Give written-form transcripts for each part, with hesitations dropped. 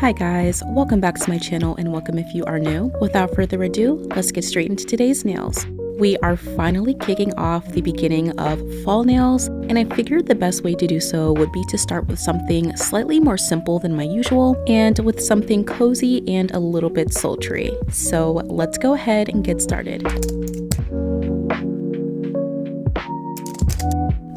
Hi guys, welcome back to my channel and welcome if you are new. Without further ado, let's get straight into today's nails. We are finally kicking off the beginning of fall nails, and I figured the best way to do so would be to start with something slightly more simple than my usual and with something cozy and a little bit sultry. So let's go ahead and get started.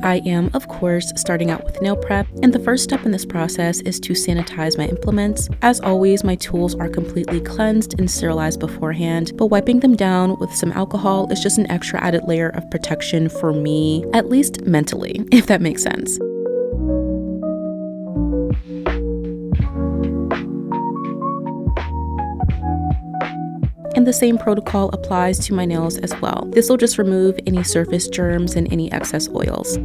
I am, of course, starting out with nail prep, and the first step in this process is to sanitize my implements. As always, my tools are completely cleansed and sterilized beforehand, but wiping them down with some alcohol is just an extra added layer of protection for me, at least mentally, if that makes sense. And the same protocol applies to my nails as well. This will just remove any surface germs and any excess oils.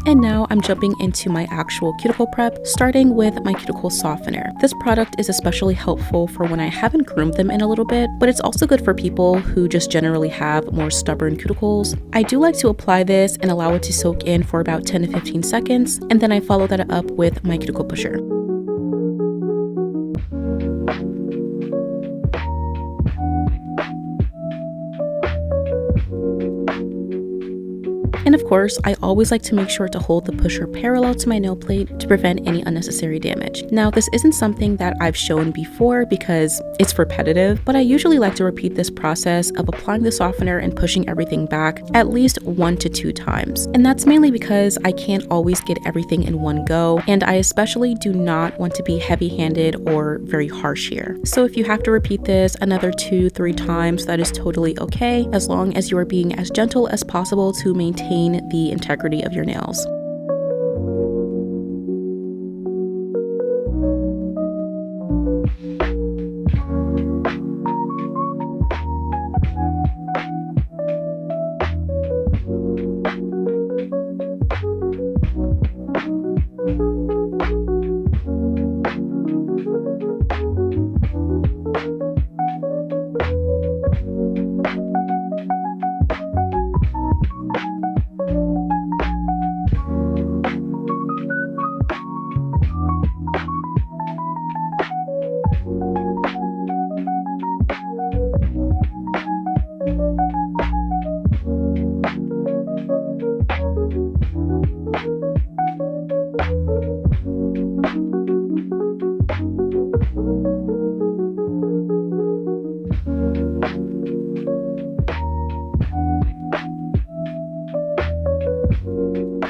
And now I'm jumping into my actual cuticle prep, starting with my cuticle softener. This product is especially helpful for when I haven't groomed them in a little bit, but it's also good for people who just generally have more stubborn cuticles. I do like to apply this and allow it to soak in for about 10 to 15 seconds, and then I follow that up with my cuticle pusher. And of course, I always like to make sure to hold the pusher parallel to my nail plate to prevent any unnecessary damage. Now, this isn't something that I've shown before because it's repetitive, but I usually like to repeat this process of applying the softener and pushing everything back at least 1 to 2 times. And that's mainly because I can't always get everything in one go, and I especially do not want to be heavy-handed or very harsh here. So if you have to repeat this another 2-3 times, that is totally okay, as long as you are being as gentle as possible to maintain the integrity of your nails.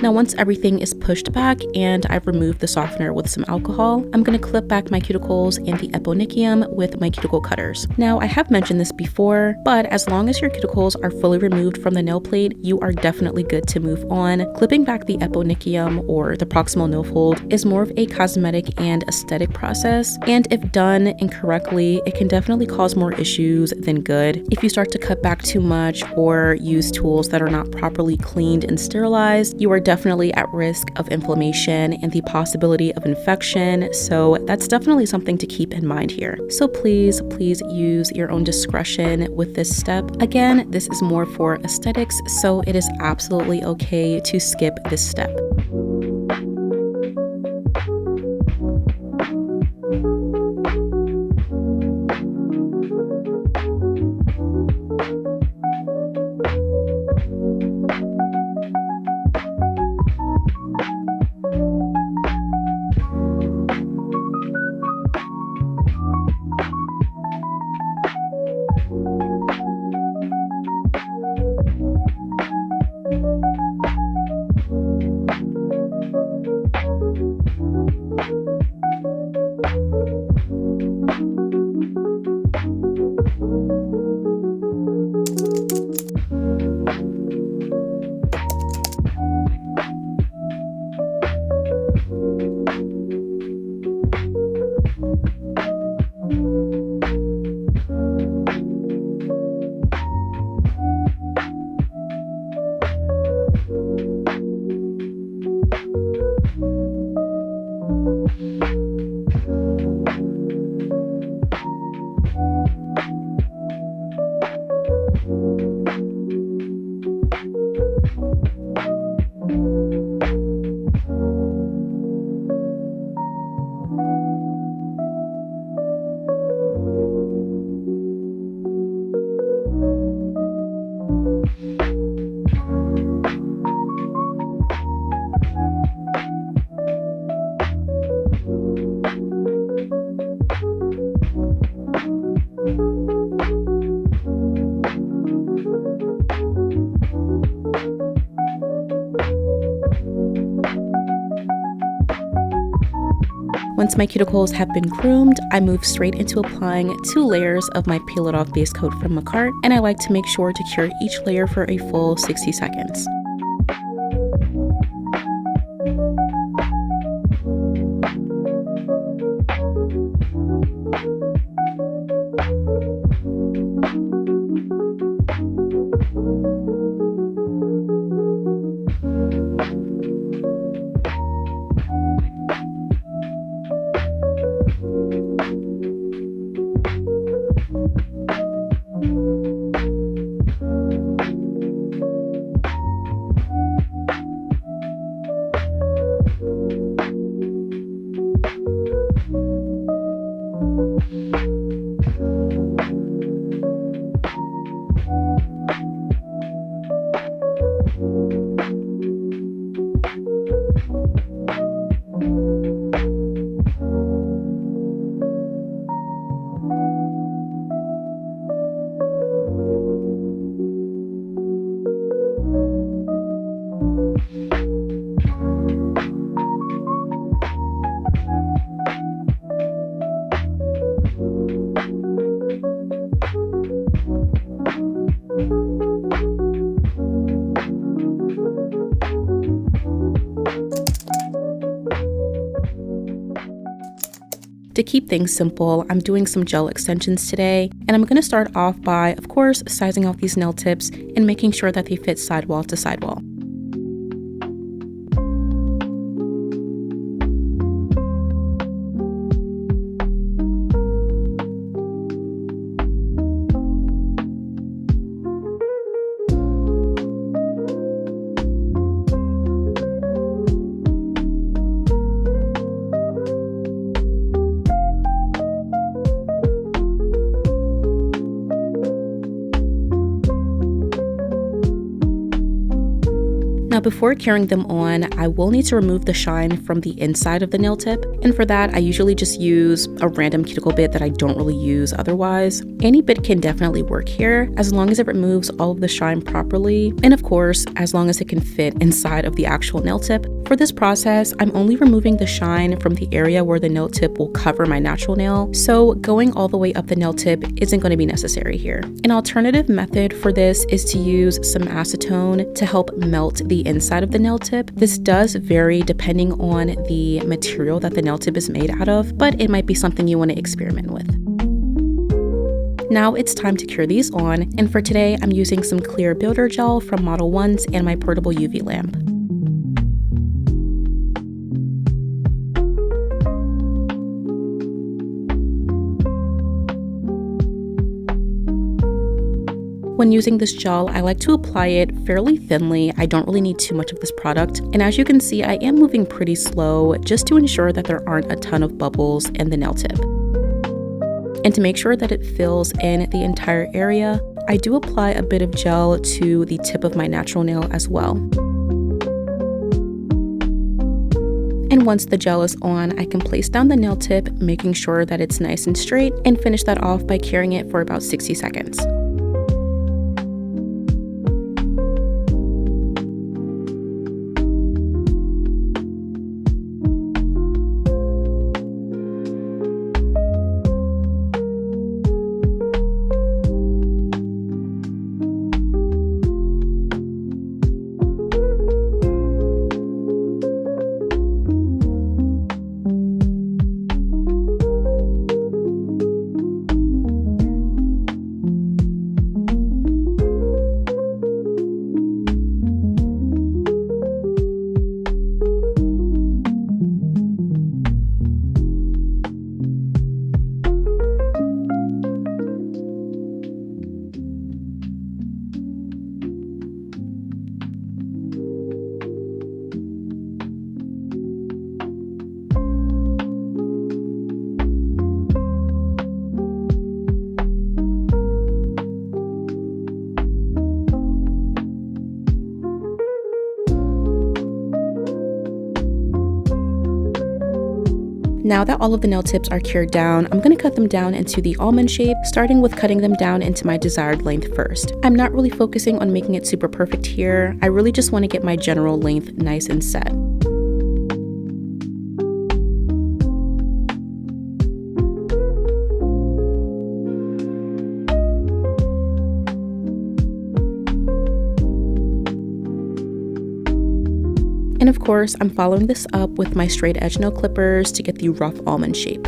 Now, once everything is pushed back and I've removed the softener with some alcohol, I'm going to clip back my cuticles and the eponychium with my cuticle cutters. Now, I have mentioned this before, but as long as your cuticles are fully removed from the nail plate, you are definitely good to move on. Clipping back the eponychium or the proximal nail fold is more of a cosmetic and aesthetic process, and if done incorrectly, it can definitely cause more issues than good. If you start to cut back too much or use tools that are not properly cleaned and sterilized, you are definitely at risk of inflammation and the possibility of infection, so that's definitely something to keep in mind here. So please use your own discretion with this step. Again, this is more for aesthetics, so it is absolutely okay to skip this step. Once my cuticles have been groomed, I move straight into applying 2 layers of my Peel It Off base coat from 𝑚cart, and I like to make sure to cure each layer for a full 60 seconds. To keep things simple, I'm doing some gel extensions today, and I'm going to start off by, of course, sizing out these nail tips and making sure that they fit sidewall to sidewall. Now before curing them on, I will need to remove the shine from the inside of the nail tip, and for that I usually just use a random cuticle bit that I don't really use otherwise. Any bit can definitely work here, as long as it removes all of the shine properly, and of course, as long as it can fit inside of the actual nail tip. For this process, I'm only removing the shine from the area where the nail tip will cover my natural nail, so going all the way up the nail tip isn't going to be necessary here. An alternative method for this is to use some acetone to help melt the inside of the nail tip. This does vary depending on the material that the nail tip is made out of, but it might be something you want to experiment with. Now it's time to cure these on, and for today I'm using some clear builder gel from Model 1s and my portable UV lamp. When using this gel, I like to apply it fairly thinly. I don't really need too much of this product. And as you can see, I am moving pretty slow just to ensure that there aren't a ton of bubbles in the nail tip. And to make sure that it fills in the entire area, I do apply a bit of gel to the tip of my natural nail as well. And once the gel is on, I can place down the nail tip, making sure that it's nice and straight, and finish that off by curing it for about 60 seconds. Now that all of the nail tips are cured down, I'm going to cut them down into the almond shape, starting with cutting them down into my desired length first. I'm not really focusing on making it super perfect here. I really just want to get my general length nice and set. And of course, I'm following this up with my straight edge nail clippers to get the rough almond shape.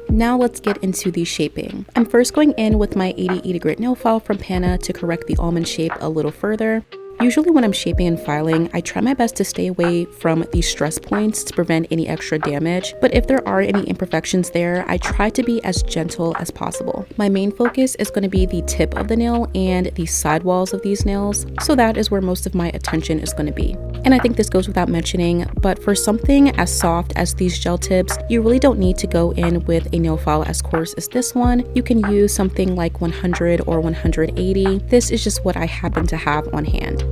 Now let's get into the shaping. I'm first going in with my 80 grit nail file from 𝘚𝘶𝘭𝘵 to correct the almond shape a little further. Usually when I'm shaping and filing, I try my best to stay away from these stress points to prevent any extra damage, but if there are any imperfections there, I try to be as gentle as possible. My main focus is going to be the tip of the nail and the sidewalls of these nails, so that is where most of my attention is going to be. And I think this goes without mentioning, but for something as soft as these gel tips, you really don't need to go in with a nail file as coarse as this one. You can use something like 100 or 180. This is just what I happen to have on hand.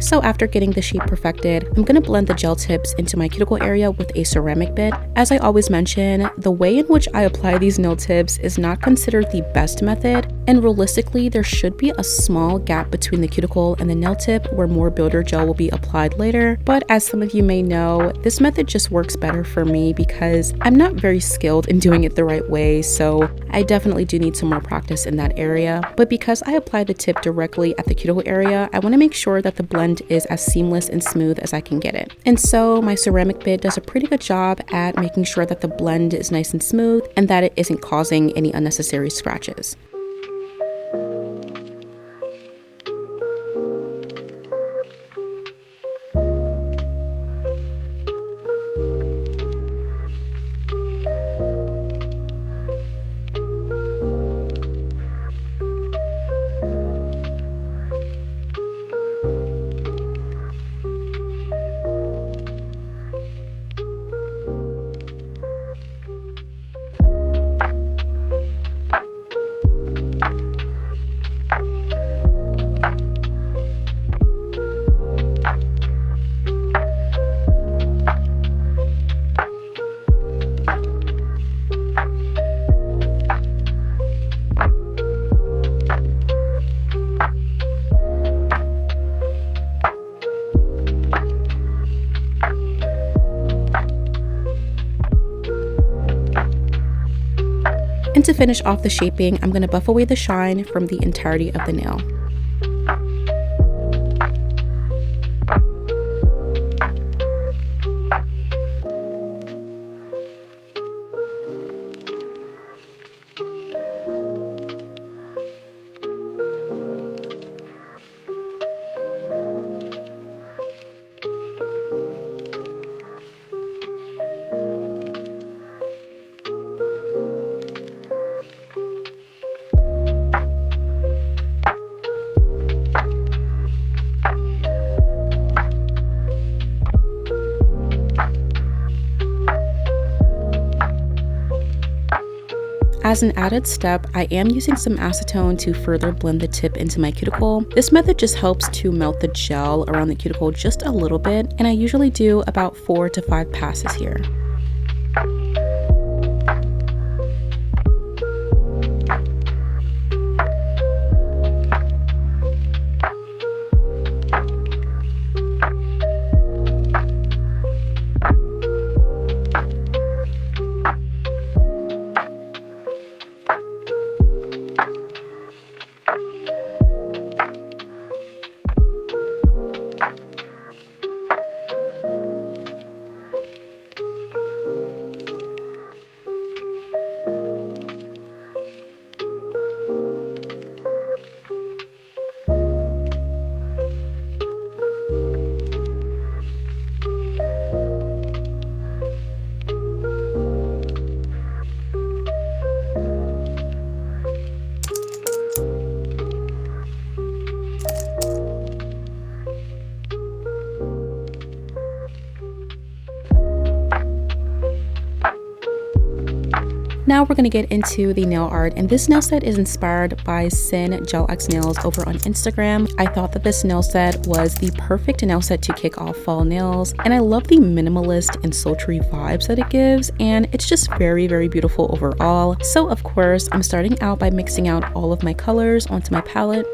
So after getting the shape perfected, I'm going to blend the gel tips into my cuticle area with a ceramic bit. As I always mention, the way in which I apply these nail tips is not considered the best method, and realistically there should be a small gap between the cuticle and the nail tip where more builder gel will be applied later. But as some of you may know, this method just works better for me because I'm not very skilled in doing it the right way, so I definitely do need some more practice in that area. But because I apply the tip directly at the cuticle area, I want to make sure that the blend is as seamless and smooth as I can get it. And so my ceramic bit does a pretty good job at making sure that the blend is nice and smooth and that it isn't causing any unnecessary scratches. And to finish off the shaping, I'm going to buff away the shine from the entirety of the nail. As an added step, I am using some acetone to further blend the tip into my cuticle. This method just helps to melt the gel around the cuticle just a little bit, and I usually do about 4 to 5 passes here. Now we're going to get into the nail art, and this nail set is inspired by 𝘚𝘶 Nails over on Instagram. I thought that this nail set was the perfect nail set to kick off fall nails, and I love the minimalist and sultry vibes that it gives, and it's just very, very beautiful overall. So of course, I'm starting out by mixing out all of my colors onto my palette.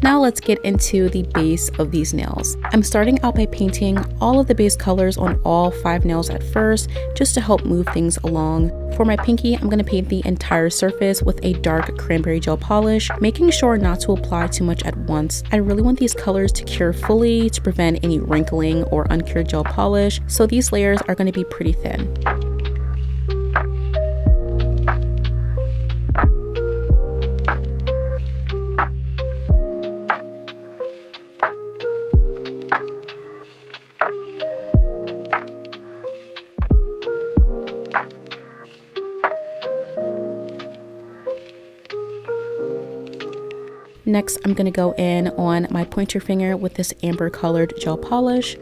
Now let's get into the base of these nails. I'm starting out by painting all of the base colors on all 5 nails at first, just to help move things along. For my pinky, I'm going to paint the entire surface with a dark cranberry gel polish, making sure not to apply too much at once. I really want these colors to cure fully to prevent any wrinkling or uncured gel polish, so these layers are going to be pretty thin. Next, I'm going to go in on my pointer finger with this amber colored gel polish.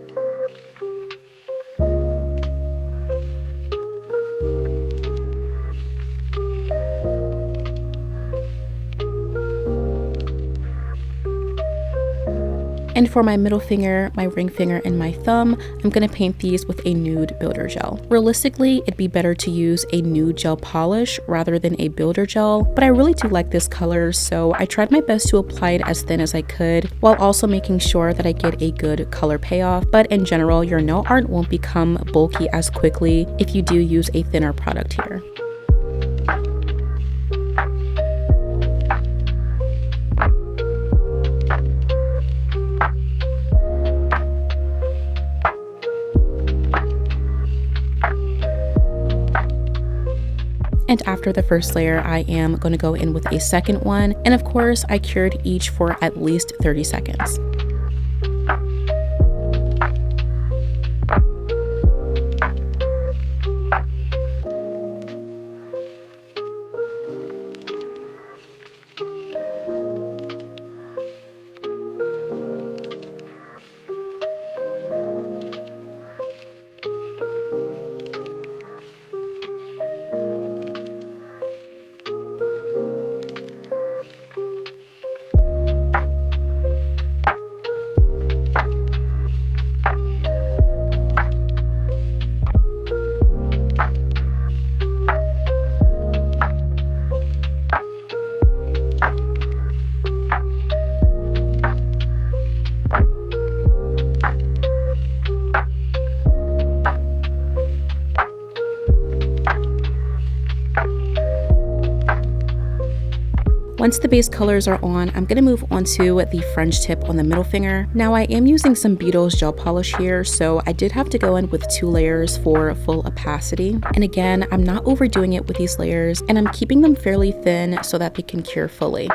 And for my middle finger, my ring finger, and my thumb, I'm going to paint these with a nude builder gel. Realistically, it'd be better to use a nude gel polish rather than a builder gel, but I really do like this color, so I tried my best to apply it as thin as I could, while also making sure that I get a good color payoff. But in general, your nail art won't become bulky as quickly if you do use a thinner product here. And after the first layer, I am going to go in with a second one. And of course, I cured each for at least 30 seconds. Once the base colors are on, I'm going to move on to the French tip on the middle finger. Now I am using some Beetles gel polish here, so I did have to go in with 2 layers for full opacity. And again, I'm not overdoing it with these layers, and I'm keeping them fairly thin so that they can cure fully.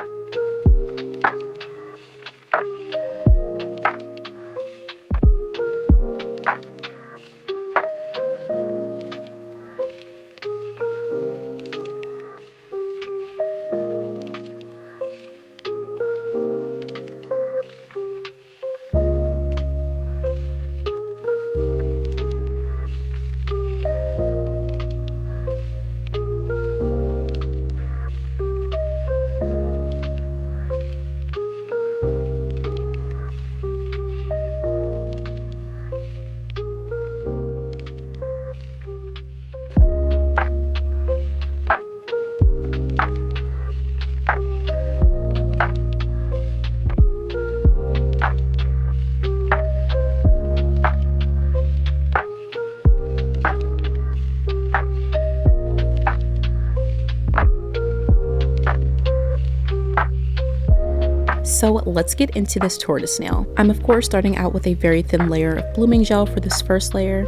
So let's get into this tortoise nail. I'm of course starting out with a very thin layer of blooming gel for this first layer.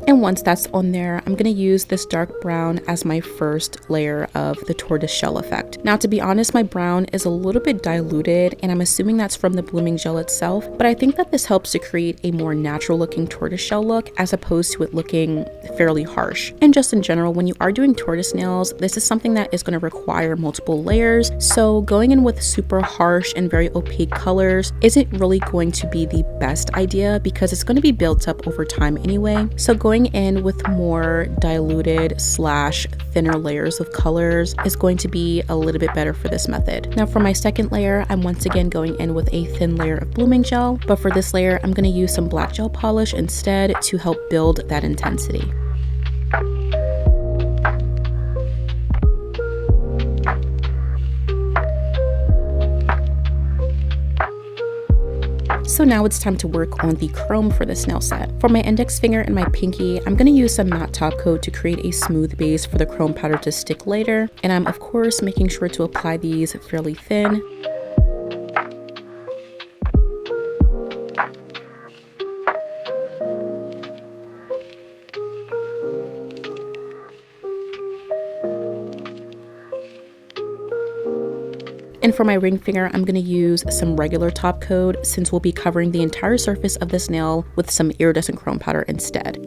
And once that's on there, I'm going to use this dark brown as my first layer of the tortoise shell effect. Now, to be honest, my brown is a little bit diluted, and I'm assuming that's from the blooming gel itself, but I think that this helps to create a more natural looking tortoise shell look as opposed to it looking fairly harsh. And just in general, when you are doing tortoise nails, this is something that is going to require multiple layers, so going in with super harsh and very opaque colors isn't really going to be the best idea because it's going to be built up over time anyway. So going in with more diluted / thinner layers of colors is going to be a little bit better for this method. Now for my second layer, I'm once again going in with a thin layer of blooming gel, but for this layer, I'm going to use some black gel polish instead to help build that intensity. So now it's time to work on the chrome for this nail set. For my index finger and my pinky, I'm going to use some matte top coat to create a smooth base for the chrome powder to stick later. And I'm of course making sure to apply these fairly thin. And for my ring finger, I'm going to use some regular top coat since we'll be covering the entire surface of this nail with some iridescent chrome powder instead.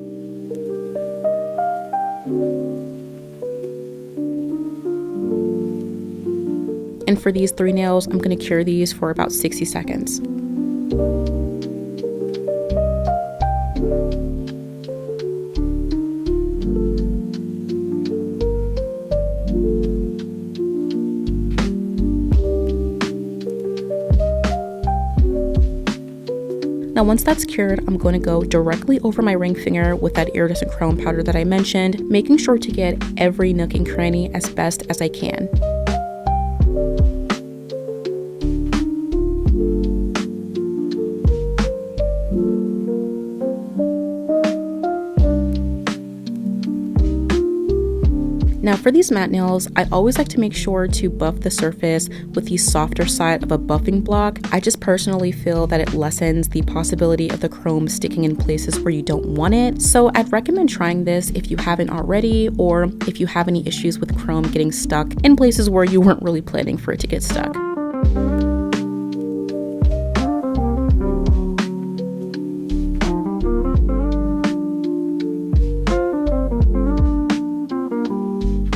And for these 3 nails, I'm going to cure these for about 60 seconds. Now once that's cured, I'm going to go directly over my ring finger with that iridescent chrome powder that I mentioned, making sure to get every nook and cranny as best as I can. Now for these matte nails, I always like to make sure to buff the surface with the softer side of a buffing block. I just personally feel that it lessens the possibility of the chrome sticking in places where you don't want it. So I'd recommend trying this if you haven't already, or if you have any issues with chrome getting stuck in places where you weren't really planning for it to get stuck.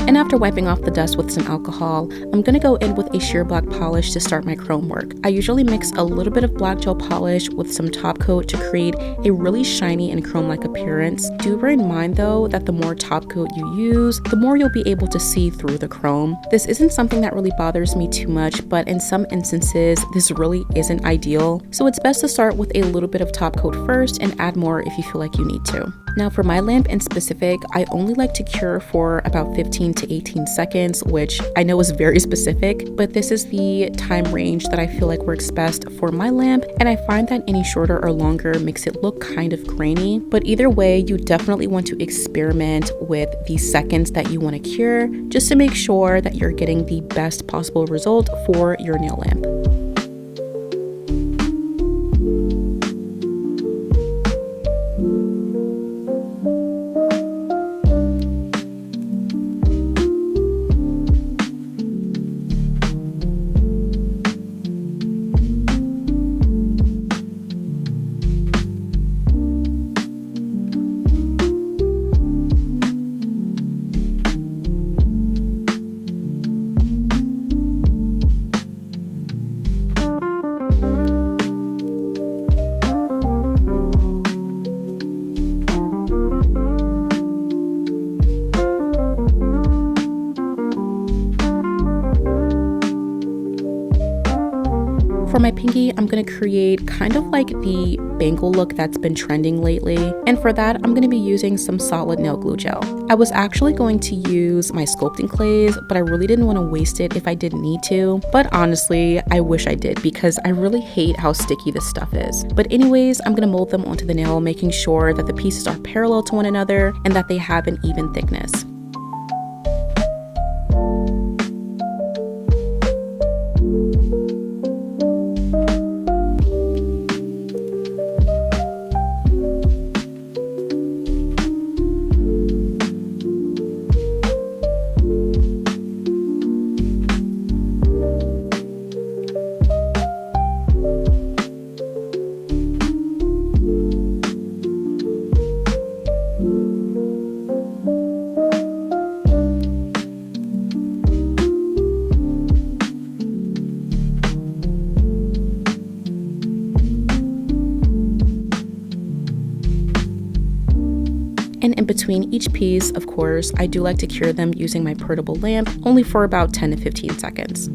And after wiping off the dust with some alcohol, I'm going to go in with a sheer black polish to start my chrome work. I usually mix a little bit of black gel polish with some top coat to create a really shiny and chrome-like appearance. Do bear in mind though that the more top coat you use, the more you'll be able to see through the chrome. This isn't something that really bothers me too much, but in some instances, this really isn't ideal. So it's best to start with a little bit of top coat first and add more if you feel like you need to. Now for my lamp in specific, I only like to cure for about 15 to 18 seconds, which I know is very specific, but this is the time range that I feel like works best for my lamp, and I find that any shorter or longer makes it look kind of grainy. But either way, you definitely want to experiment with the seconds that you want to cure, just to make sure that you're getting the best possible result for your nail lamp. For my pinky, I'm going to create kind of like the bangle look that's been trending lately. And for that, I'm going to be using some solid nail glue gel. I was actually going to use my sculpting clays, but I really didn't want to waste it if I didn't need to. But honestly, I wish I did because I really hate how sticky this stuff is. But anyways, I'm going to mold them onto the nail, making sure that the pieces are parallel to one another and that they have an even thickness. And in between each piece, of course, I do like to cure them using my portable lamp, only for about 10 to 15 seconds.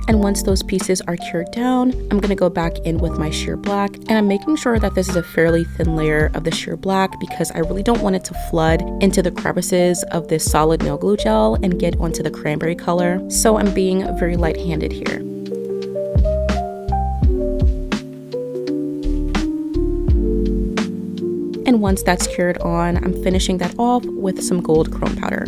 And once those pieces are cured down, I'm going to go back in with my sheer black, and I'm making sure that this is a fairly thin layer of the sheer black because I really don't want it to flood into the crevices of this solid nail glue gel and get onto the cranberry color. So I'm being very light-handed here. And once that's cured on, I'm finishing that off with some gold chrome powder.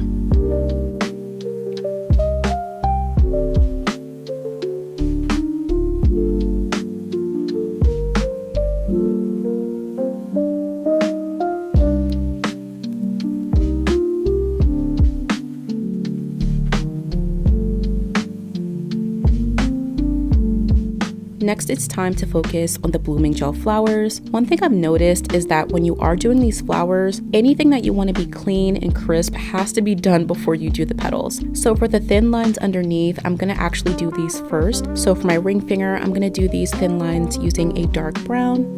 Next, it's time to focus on the blooming gel flowers. One thing I've noticed is that when you are doing these flowers, anything that you want to be clean and crisp has to be done before you do the petals. So for the thin lines underneath, I'm going to actually do these first. So for my ring finger, I'm going to do these thin lines using a dark brown.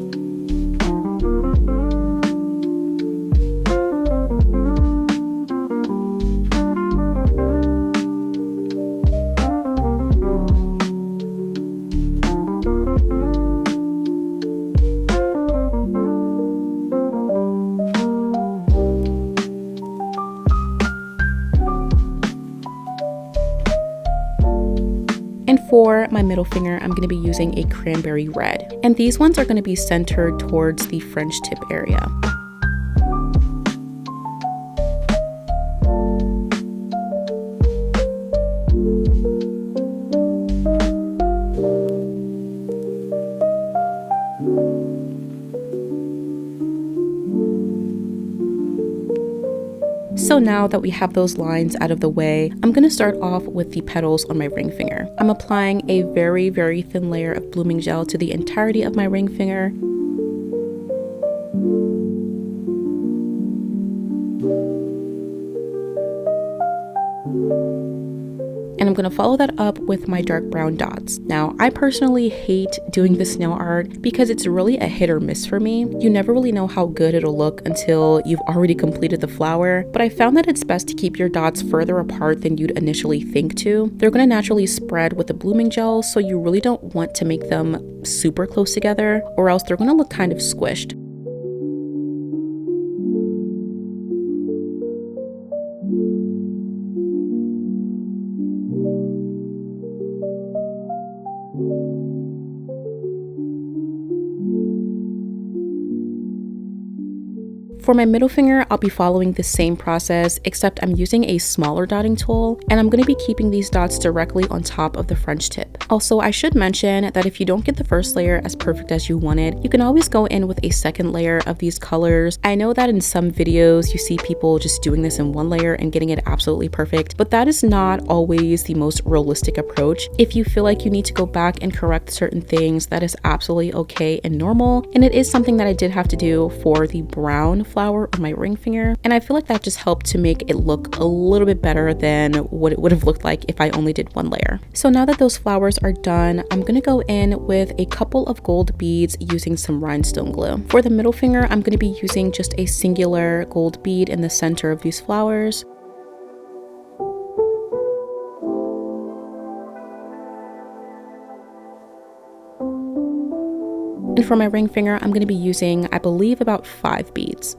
And for my middle finger, I'm going to be using a cranberry red. And these ones are going to be centered towards the French tip area. So now that we have those lines out of the way, I'm going to start off with the petals on my ring finger. I'm applying a very, very thin layer of blooming gel to the entirety of my ring finger. And I'm going to follow that up with my dark brown dots. Now, I personally hate doing this nail art because it's really a hit or miss for me. You never really know how good it'll look until you've already completed the flower, but I found that it's best to keep your dots further apart than you'd initially think to. They're going to naturally spread with the blooming gel, so you really don't want to make them super close together, or else they're going to look kind of squished. For my middle finger, I'll be following the same process, except I'm using a smaller dotting tool, and I'm going to be keeping these dots directly on top of the French tip. Also, I should mention that if you don't get the first layer as perfect as you wanted, you can always go in with a second layer of these colors. I know that in some videos you see people just doing this in one layer and getting it absolutely perfect, but that is not always the most realistic approach. If you feel like you need to go back and correct certain things, that is absolutely okay and normal, and it is something that I did have to do for the brown flower on my ring finger, and I feel like that just helped to make it look a little bit better than what it would have looked like if I only did one layer. So now that those flowers are done, I'm gonna go in with a couple of gold beads using some rhinestone glue. For the middle finger, I'm gonna be using just a singular gold bead in the center of these flowers. And for my ring finger, I'm going to be using, I believe, about 5 beads.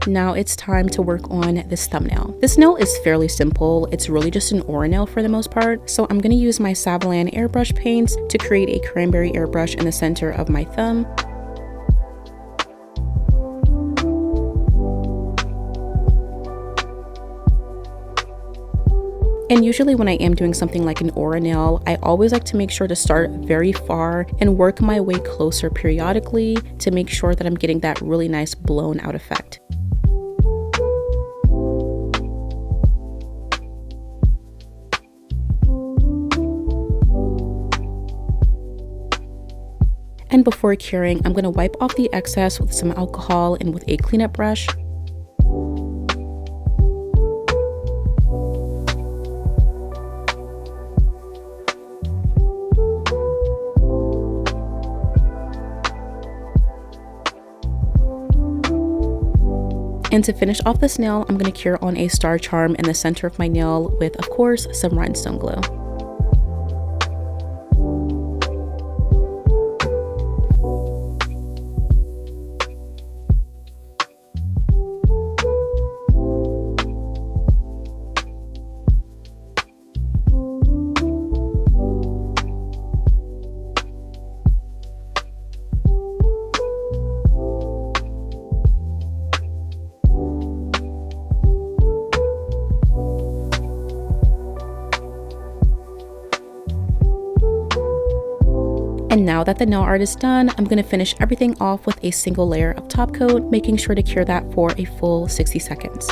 Now it's time to work on this thumbnail. This nail is fairly simple. It's really just an aura nail for the most part. So I'm going to use my Savlon airbrush paints to create a cranberry airbrush in the center of my thumb. And usually when I am doing something like an aura nail, I always like to make sure to start very far and work my way closer periodically to make sure that I'm getting that really nice blown out effect. And before curing, I'm going to wipe off the excess with some alcohol and with a cleanup brush. And to finish off this nail, I'm going to cure on a star charm in the center of my nail with, of course, some rhinestone glue. And now that the nail art is done, I'm going to finish everything off with a single layer of top coat, making sure to cure that for a full 60 seconds.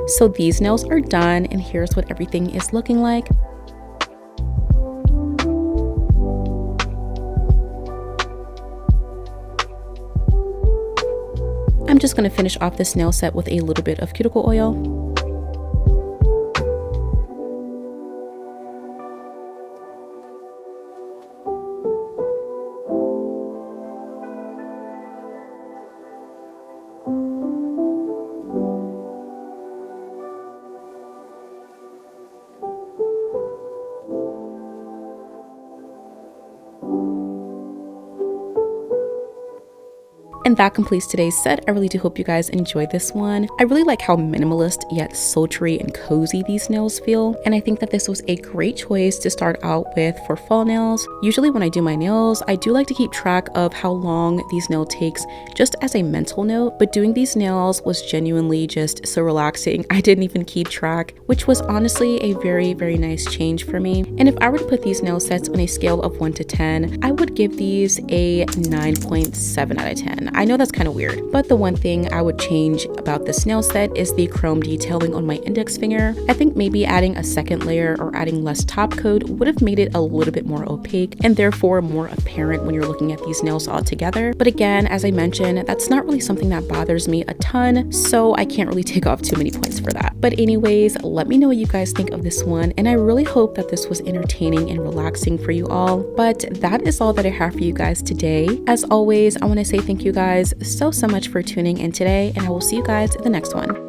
So these nails are done, and here's what everything is looking like. I'm just going to finish off this nail set with a little bit of cuticle oil. And that completes today's set. I really do hope you guys enjoyed this one. I really like how minimalist yet sultry and cozy these nails feel, and I think that this was a great choice to start out with for fall nails. Usually when I do my nails, I do like to keep track of how long these nail takes just as a mental note, but doing these nails was genuinely just so relaxing. I didn't even keep track, which was honestly a very, very nice change for me. And if I were to put these nail sets on a scale of 1 to 10, I would give these a 9.7 out of 10. I know that's kind of weird, but the one thing I would change about this nail set is the chrome detailing on my index finger. I think maybe adding a second layer or adding less top coat would have made it a little bit more opaque and therefore more apparent when you're looking at these nails all together. But again, as I mentioned, that's not really something that bothers me a ton, so I can't really take off too many points for that. But anyways, let me know what you guys think of this one, and I really hope that this was entertaining and relaxing for you all. But that is all that I have for you guys today. As always, I want to say thank you guys so much for tuning in today, and I will see you guys in the next one.